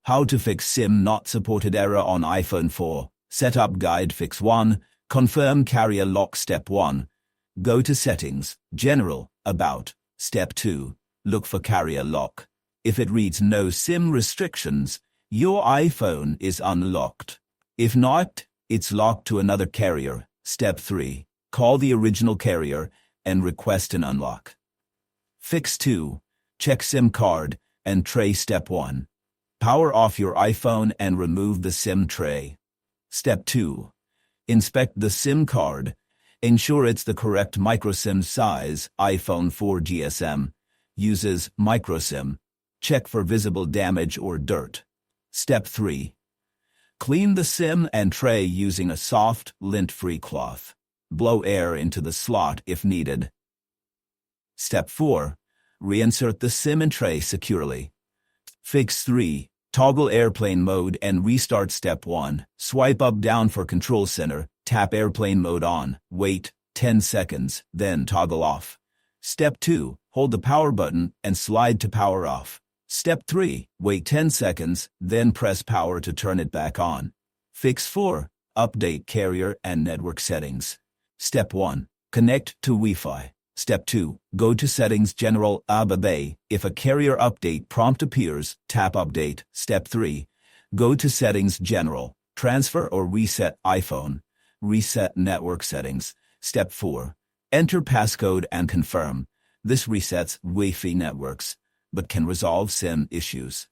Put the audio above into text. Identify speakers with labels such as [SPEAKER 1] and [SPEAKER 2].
[SPEAKER 1] How to fix SIM not supported error on iPhone 4. Setup guide. Fix 1. Confirm carrier lock. Step 1. Go to Settings, General, About. Step 2. Look for carrier lock. If it reads no SIM restrictions, your iPhone is unlocked. If not, it's locked to another carrier. Step 3. Call the original carrier and request an unlock. Fix 2. Check SIM card and tray. Step 1. Power off your iPhone and remove the SIM tray. Step 2. Inspect the SIM card. Ensure it's the correct microSIM size. iPhone 4 GSM uses microSIM. Check for visible damage or dirt. Step 3. Clean the SIM and tray using a soft, lint-free cloth. Blow air into the slot if needed. Step 4. Reinsert the SIM and tray securely. Fix 3. Toggle airplane mode and restart. Step 1. Swipe up-down for control center. Tap airplane mode on. Wait 10 seconds, then toggle off. Step 2. Hold the power button and slide to power off. Step 3. Wait 10 seconds, then press power to turn it back on. Fix 4. Update carrier and network settings. Step 1. Connect to Wi-Fi. Step 2. Go to Settings, General, About. If a carrier update prompt appears, tap Update. Step 3. Go to Settings, General. Transfer or reset iPhone. Reset network settings. Step 4. Enter passcode and confirm. This resets Wi-Fi networks, but can resolve SIM issues.